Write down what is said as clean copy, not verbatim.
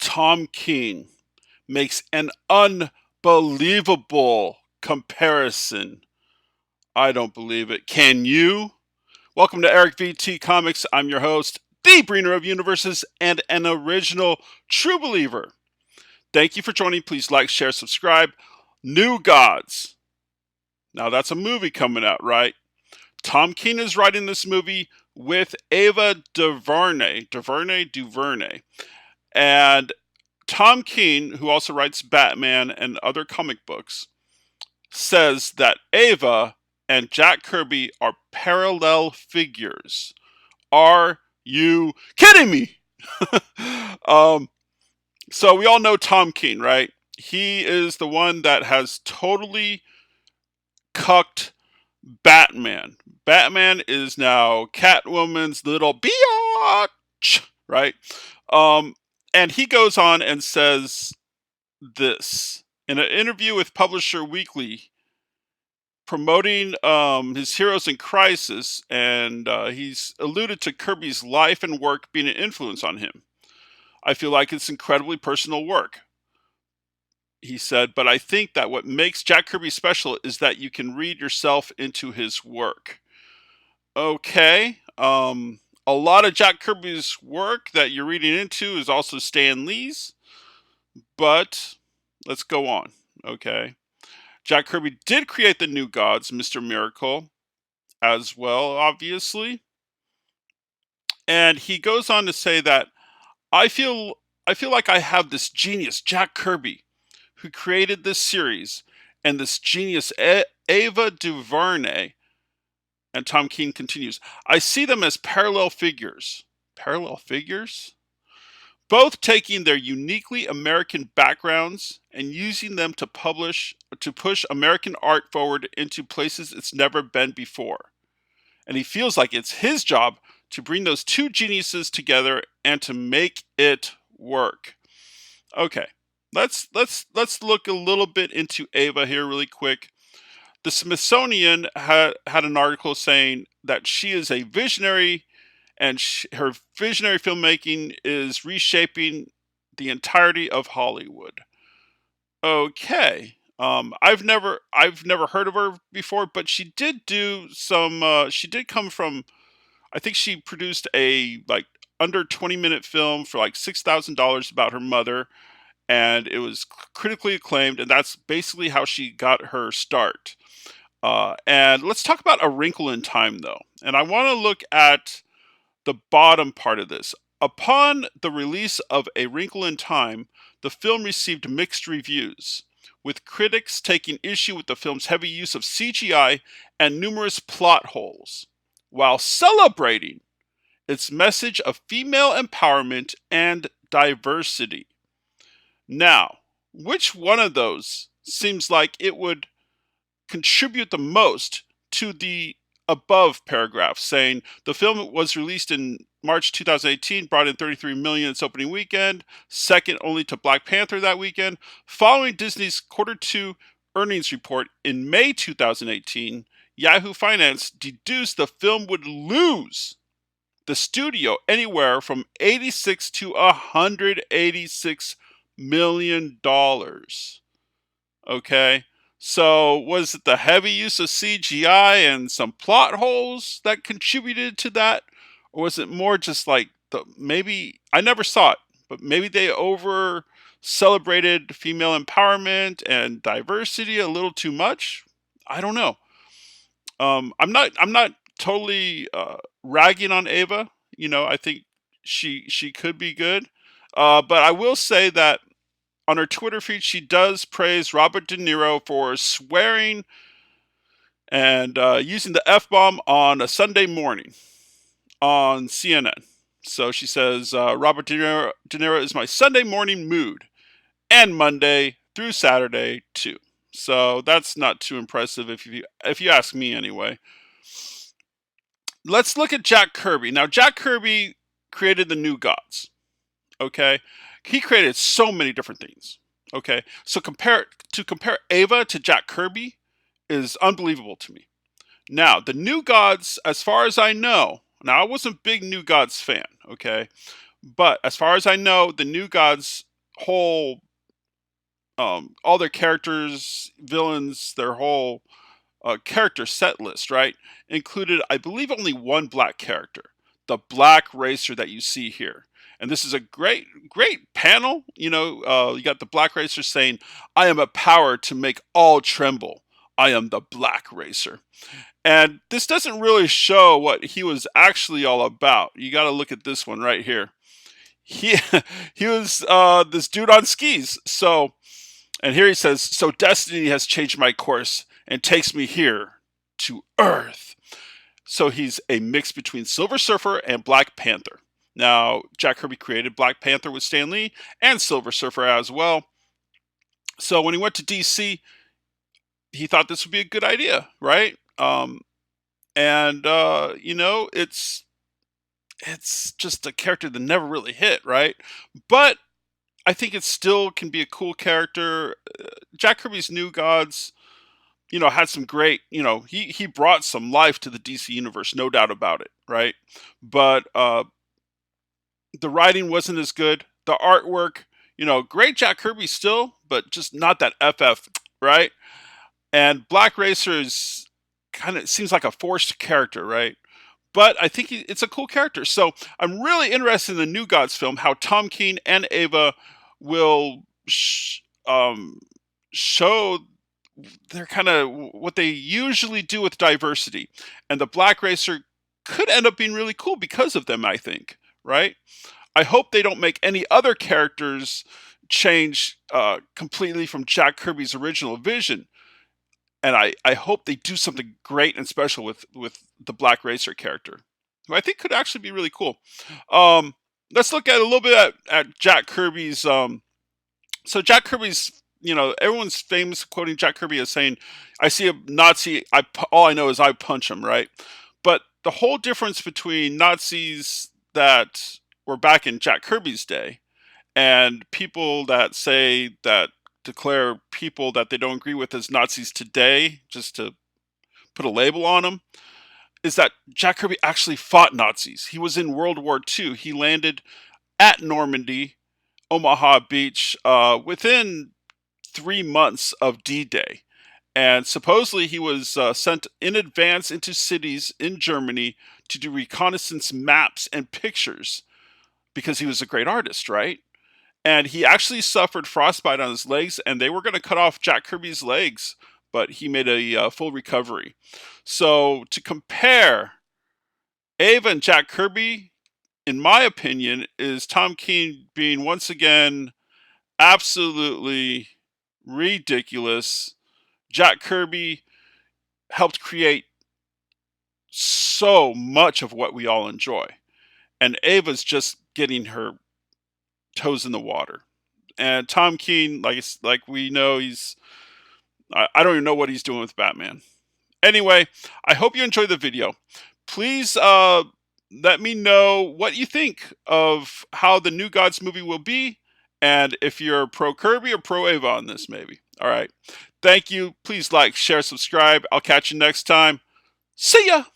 Tom King makes an unbelievable comparison. I don't believe it. Can you? Welcome to Eric VT Comics. I'm your host, the bringer of universes and an original true believer. Thank you for joining. Please like, share, subscribe. New Gods. Now that's a movie coming out, right? Tom King is writing this movie with Ava DuVernay. And Tom King, who also writes Batman and other comic books, says that Ava and Jack Kirby are parallel figures. Are you kidding me? um, so we all know Tom King, right? He is the one that has totally cucked Batman. Batman is now Catwoman's little biatch, right? Um, and he goes on and says this in an interview with Publisher Weekly, promoting his Heroes in Crisis, and he's alluded to Kirby's life and work being an influence on him. I feel like it's incredibly personal work, he said, but I think that what makes Jack Kirby special is that you can read yourself into his work. Okay. A lot of Jack Kirby's work that you're reading into is also Stan Lee's, but let's go on. Okay. Jack Kirby did create the New Gods, Mr. Miracle, as well, obviously. And he goes on to say that I feel I feel like I have this genius, Jack Kirby, who created this series, and this genius, Ava DuVernay. And Tom King continues, I see them as parallel figures. Parallel figures? Both taking their uniquely American backgrounds and using them to push American art forward into places it's never been before. And he feels like it's his job to bring those two geniuses together and to make it work. Okay. Let's look a little bit into Ava here really quick. The Smithsonian had an article saying that she is a visionary, and her visionary filmmaking is reshaping the entirety of Hollywood. Okay. I've never heard of her before, but she did do some. She did come from. I think she produced a like under 20-minute film for like $6,000 about her mother, and it was critically acclaimed, and that's basically how she got her start. And let's talk about A Wrinkle in Time, though. And I want to look at the bottom part of this. Upon the release of A Wrinkle in Time, the film received mixed reviews, with critics taking issue with the film's heavy use of CGI and numerous plot holes, while celebrating its message of female empowerment and diversity. Now, which one of those seems like it would contribute the most to the above paragraph, saying the film was released in March 2018, brought in 33 million its opening weekend, second only to Black Panther that weekend. Following Disney's Q2 earnings report in May 2018, Yahoo Finance deduced the film would lose the studio anywhere from 86 to 186 million dollars. Okay? So, was it the heavy use of CGI and some plot holes that contributed to that? Or was it more just like maybe I never saw it, but maybe they over celebrated female empowerment and diversity a little too much? I don't know. I'm not totally ragging on Ava. You know, I think she could be good. But I will say that on her Twitter feed, she does praise Robert De Niro for swearing and using the F bomb on a Sunday morning on CNN. So she says, Robert De Niro is my Sunday morning mood, and Monday through Saturday too. So that's not too impressive if you ask me anyway. Let's look at Jack Kirby. Now, Jack Kirby created the New Gods. Okay, he created so many different things. Okay, so compare Ava to Jack Kirby is unbelievable to me. Now, the New Gods, as far as I know, now I wasn't a big New Gods fan, okay, but as far as I know, the New Gods whole all their characters, villains, their whole character set list, right, included, I believe, only one black character, the Black Racer that you see here. And this is a great panel. You got the Black Racer saying, "I am a power to make all tremble. I am the Black Racer." And this doesn't really show what he was actually all about. You got to look at this one right here. He he was this dude on skis. And here he says, "So destiny has changed my course and takes me here to Earth." So he's a mix between Silver Surfer and Black Panther. Now, Jack Kirby created Black Panther with Stan Lee and Silver Surfer as well. So when he went to DC, he thought this would be a good idea, right? And it's just a character that never really hit, right? But I think it still can be a cool character. Jack Kirby's New Gods, had some great, he brought some life to the DC universe, no doubt about it, right? But the writing wasn't as good. The artwork, great Jack Kirby still, but just not that FF, right? And Black Racer is kind of seems like a forced character, right? But I think it's a cool character. So I'm really interested in the New Gods film, how Tom King and Ava will show their kind of what they usually do with diversity. And the Black Racer could end up being really cool because of them, I think, right? I hope they don't make any other characters change completely from Jack Kirby's original vision. And I hope they do something great and special with the Black Racer character, who I think could actually be really cool. Let's look at a little bit at Jack Kirby's. So Jack Kirby's, everyone's famous quoting Jack Kirby as saying, "I see a Nazi, all I know is I punch him," right? But the whole difference between Nazis that were back in Jack Kirby's day and people that declare people that they don't agree with as Nazis today, just to put a label on them, is that Jack Kirby actually fought Nazis. He was in World War II. He landed at Normandy, Omaha Beach, within 3 months of D-Day. And supposedly he was sent in advance into cities in Germany to do reconnaissance maps and pictures because he was a great artist, right? And he actually suffered frostbite on his legs, and they were going to cut off Jack Kirby's legs, but he made a full recovery. So to compare Ava and Jack Kirby, in my opinion, is Tom King being once again absolutely ridiculous. Jack Kirby helped create so much of what we all enjoy, and Ava's just getting her toes in the water. And Tom King, like we know, I don't even know what he's doing with Batman. Anyway, I hope you enjoyed the video. Please let me know what you think of how the New Gods movie will be, and if you're pro Kirby or pro Ava on this, maybe. All right. Thank you. Please like, share, subscribe. I'll catch you next time. See ya!